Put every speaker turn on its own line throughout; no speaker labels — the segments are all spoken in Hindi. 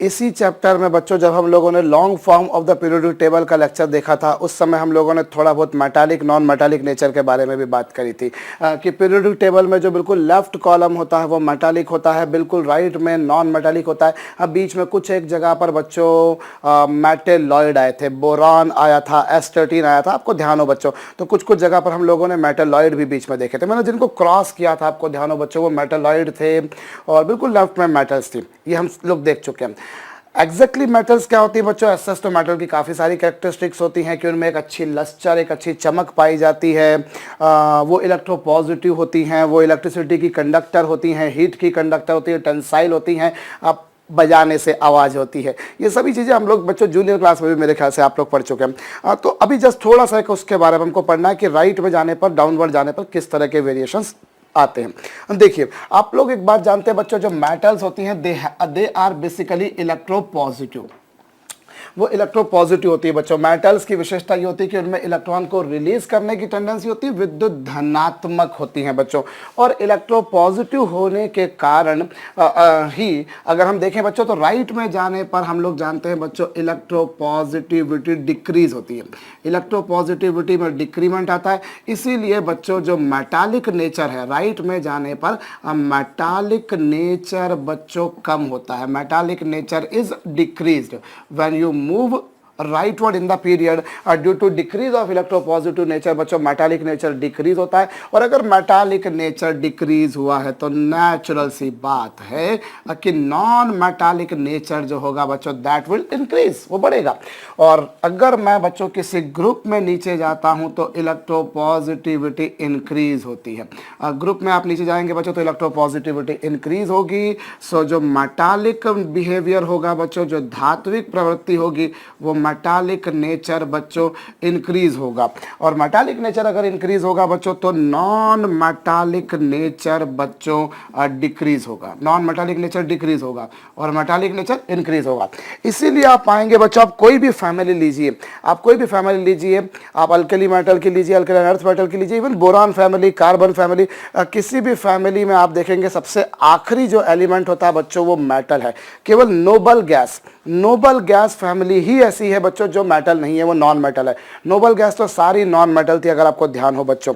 इसी चैप्टर में बच्चों जब हम लोगों ने long form of the periodic table का लेक्चर देखा था, उस समय हम लोगों ने थोड़ा बहुत मेटालिक नॉन मेटालिक नेचर के बारे में भी बात करी थी कि पीरियोडिक टेबल में जो बिल्कुल लेफ्ट कॉलम होता है वो मेटालिक होता है, बिल्कुल राइट में नॉन मेटालिक होता है। अब बीच में कुछ एक जगह पर बच्चों मेटेलॉइड आए थे, बोरॉन आया था, एस्टर्टीन आया था, आपको ध्यान हो बच्चों। तो कुछ कुछ जगह पर हम लोगों ने मेटेलॉइड भी बीच में देखे थे। मैंने जिनको क्रॉस किया था, आपको ध्यान हो बच्चों, वो मेटेलॉइड थे और बिल्कुल लेफ्ट में मेटल्स थी। ये हम लोग देख चुके हैं। एग्जैक्टली मेटल्स क्या होती है बच्चों? एसेस तो मेटल की काफ़ी सारी कैरेक्टरिस्टिक्स होती हैं कि उनमें एक अच्छी लस्टर, एक अच्छी चमक पाई जाती है। वो इलेक्ट्रोपॉजिटिव होती हैं, वो इलेक्ट्रिसिटी की कंडक्टर होती हैं, हीट की कंडक्टर होती है, टेंसाइल होती हैं, आप बजाने से आवाज़ होती है। ये सभी चीज़ें हम लोग बच्चों जूनियर क्लास में भी मेरे ख्याल से आप लोग पढ़ चुके हैं। तो अभी जस्ट थोड़ा सा एक उसके बारे में हमको पढ़ना है कि राइट में जाने पर, डाउनवर्ड जाने पर किस तरह के वेरिएशंस आते हैं। देखिए, आप लोग एक बात जानते हैं बच्चों, जो मेटल्स होती हैं दे आर बेसिकली इलेक्ट्रोपॉजिटिव। वो इलेक्ट्रोपॉजिटिव होती है बच्चों। मेटल्स की विशेषता ये होती है कि उनमें इलेक्ट्रॉन को रिलीज करने की टेंडेंसी होती है, विद्युत धनात्मक होती हैं बच्चों। और इलेक्ट्रोपॉजिटिव होने के कारण ही अगर हम देखें बच्चों, तो राइट में जाने पर हम लोग जानते हैं बच्चों इलेक्ट्रोपॉजिटिविटी डिक्रीज होती है, इलेक्ट्रोपॉजिटिविटी में डिक्रीमेंट आता है। इसीलिए बच्चों जो मेटालिक नेचर है, राइट में जाने पर मेटालिक नेचर बच्चों कम होता है, metallic nature is decreased when you move rightward in the period due to decrease of electropositive nature। बच्चों मेटालिक नेचर डिक्रीज होता है, और अगर मेटालिक नेचर डिक्रीज हुआ है तो नेचुरल सी बात है कि नॉन मेटालिक नेचर जो होगा बच्चों दैट विल इंक्रीज, वो बढ़ेगा। और अगर मैं बच्चों किसी ग्रुप में नीचे जाता हूं तो इलेक्ट्रोपॉजिटिविटी इंक्रीज होती है। ग्रुप में आप नीचे जाएंगे बच्चों तो इलेक्ट्रोपॉजिटिविटी इंक्रीज होगी। सो जो मेटालिक बिहेवियर होगा बच्चों, जो धात्विक प्रवृत्ति होगी, वो मेटालिक नेचर बच्चों इंक्रीज होगा। और मेटालिक नेचर अगर इंक्रीज होगा बच्चों तो नॉन मेटालिक नेचर बच्चों डिक्रीज होगा, नॉन मेटालिक नेचर डिक्रीज होगा और मेटालिक नेचर इंक्रीज होगा। इसीलिए आप पाएंगे बच्चों, आप कोई भी फैमिली लीजिए, आप कोई भी फैमिली लीजिए, आप अल्कली मेटल की लीजिए, अल्कलाइन अर्थ मेटल की लीजिए, even boron family, carbon family, किसी भी फैमिली में आप देखेंगे सबसे आखिरी जो एलिमेंट होता है बच्चों वो मेटल है। केवल नोबल गैस फैमिली ही ऐसी है बच्चों जो मेटल नहीं है, वो नॉन मेटल है। नोबल गैस तो सारी नॉन मेटल थी, अगर आपको ध्यान हो बच्चों,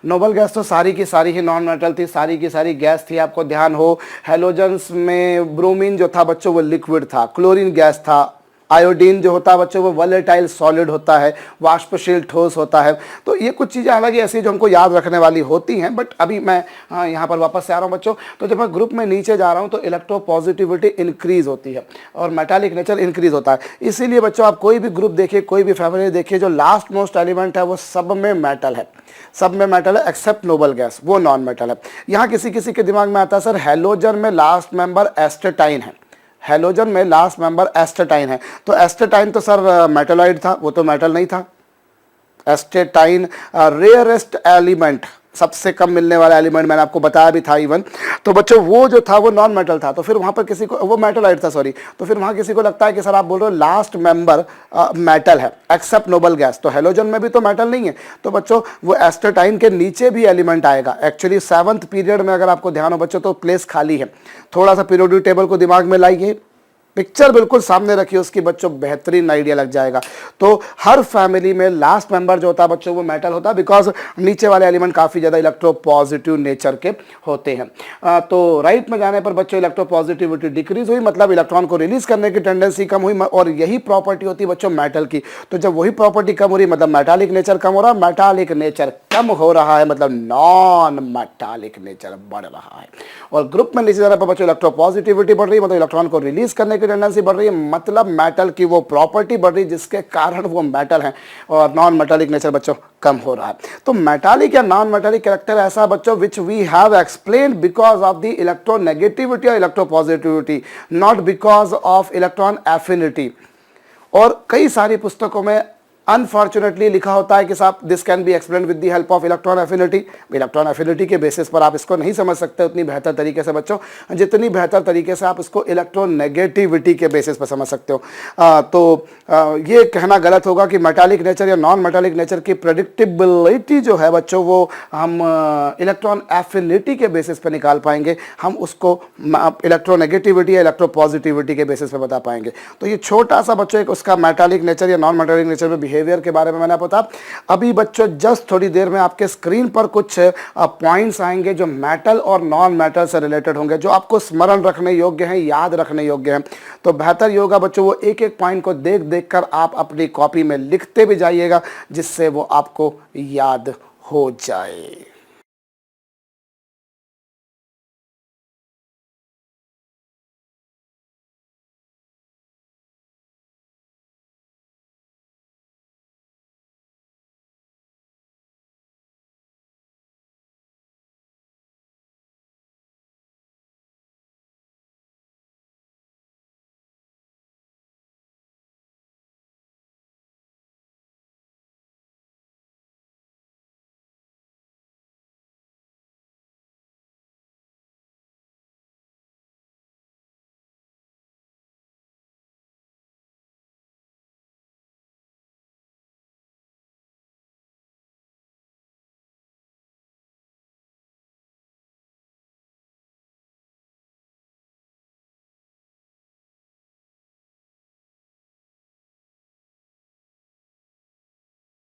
नोबल गैस तो सारी की सारी ही नॉन मेटल थी, सारी की सारी गैस थी, आपको ध्यान हो। हेलोजन्स में ब्रोमीन जो था बच्चों वो लिक्विड था, क्लोरीन गैस था, आयोडीन जो होता है बच्चों वो वोलेटाइल सॉलिड होता है, वाष्पशील ठोस होता है। तो ये कुछ चीज़ें हालांकि ऐसी जो हमको याद रखने वाली होती हैं, बट अभी मैं यहाँ पर वापस से आ रहा हूँ बच्चों। तो जब मैं ग्रुप में नीचे जा रहा हूँ तो इलेक्ट्रोपॉजिटिविटी इंक्रीज होती है और मेटालिक नेचर इंक्रीज होता है। इसीलिए बच्चों आप कोई भी ग्रुप देखिए, कोई भी फैमिली देखिए, जो लास्ट मोस्ट एलिमेंट है वो सब में मेटल है, सब में मेटल है एक्सेप्ट नोबल गैस, वो नॉन मेटल है। यहाँ किसी किसी के दिमाग में आता है सर हेलोजन में लास्ट मेंबर एस्टेटाइन है, हेलोजन में लास्ट मेंबर एस्टेटाइन है। तो एस्टेटाइन तो सर मेटलॉइड था, वो तो मेटल नहीं था। एस्टेटाइन रेयरेस्ट एलिमेंट, सबसे कम मिलने वाला एलिमेंट, मैंने आपको बताया भी था इवन। तो बच्चों वो जो था वो नॉन मेटल था, तो फिर वहाँ पर किसी को, वो मेटलॉइड था सॉरी, तो फिर वहाँ किसी को लगता है कि सर आप बोल रहे हो लास्ट मेंबर मेटल है एक्सेप्ट नोबल गैस, तो हेलोजन में भी तो मेटल नहीं है। तो बच्चों वो एस्टेटाइन के नीचे भी एलिमेंट आएगा। एक्चुअली 7th पीरियड में अगर आपको ध्यान हो बच्चों तो प्लेस खाली है। थोड़ा सा पीरियोडिक टेबल को दिमाग में लाइए, पिक्चर बिल्कुल सामने रखिए उसकी बच्चों, बेहतरीन आइडिया लग जाएगा। तो हर फैमिली में लास्ट मेंबर जो होता है बच्चों वो मेटल होता है, बिकॉज नीचे वाले एलिमेंट काफ़ी ज़्यादा इलेक्ट्रोपॉजिटिव नेचर के होते हैं। तो राइट में जाने पर बच्चों इलेक्ट्रोपॉजिटिविटी डिक्रीज हुई, मतलब इलेक्ट्रॉन को रिलीज करने की टेंडेंसी कम हुई, और यही प्रॉपर्टी होती है बच्चों मेटल की। तो जब वही प्रॉपर्टी कम हो रही मतलब मेटालिक नेचर कम हो रहा है, मेटालिक नेचर कम हो रहा है मतलब नॉन मेटालिक नेचर बढ़ रहा है। और ग्रुप में नीचे जाने पर बच्चों इलेक्ट्रोपॉजिटिविटी बढ़ रही है, मतलब इलेक्ट्रॉन को रिलीज करने की टेंडेंसी बढ़ रही है, मतलब मेटल की वो प्रॉपर्टी बढ़ रही है जिसके कारण वो मेटल है, और नॉन मेटालिक नेचर बच्चों कम हो रहा है। तो मेटालिक या नॉन मेटालिक कैरेक्टर ऐसा बच्चों which we have explained because of the electronegativity और electropositivity, not because of electron affinity. और कई सारी पुस्तकों में अनफॉर्चुनेटली लिखा होता है कि साहब this can be explain with the help of electron affinity. Electron affinity के बेसिस पर आप इसको नहीं समझ सकते उतनी बेहतर तरीके से बच्चों, जितनी बेहतर तरीके से आप इसको इलेक्ट्रोनेगेटिविटी के बेसिस पर समझ सकते हो। ये कहना गलत होगा कि मेटालिक नेचर या नॉन मेटालिक नेचर की प्रेडिक्टेबिलिटी जो है बच्चों वो हम इलेक्ट्रॉन एफिनिटी के बेसिस पर निकाल पाएंगे, हम उसको इलेक्ट्रोनेगेटिविटी या इलेक्ट्रोपॉजिटिविटी के बेसिस पे बता पाएंगे। तो ये छोटा सा बच्चों एक उसका मेटालिक नेचर या नॉन मेटालिक नेचर में बिहेवियर के बारे में मैंने बता। अभी बच्चों जस्ट थोड़ी देर में आपके स्क्रीन पर कुछ पॉइंट्स आएंगे जो मेटल और नॉन मेटल से रिलेटेड होंगे, जो आपको स्मरण रखने योग्य हैं, याद रखने योग्य हैं। तो बेहतर ये होगा बच्चों वो एक एक पॉइंट को देख देख कर आप अपनी कॉपी में लिखते भी जाइएगा, जिससे वो आपको याद हो जाए।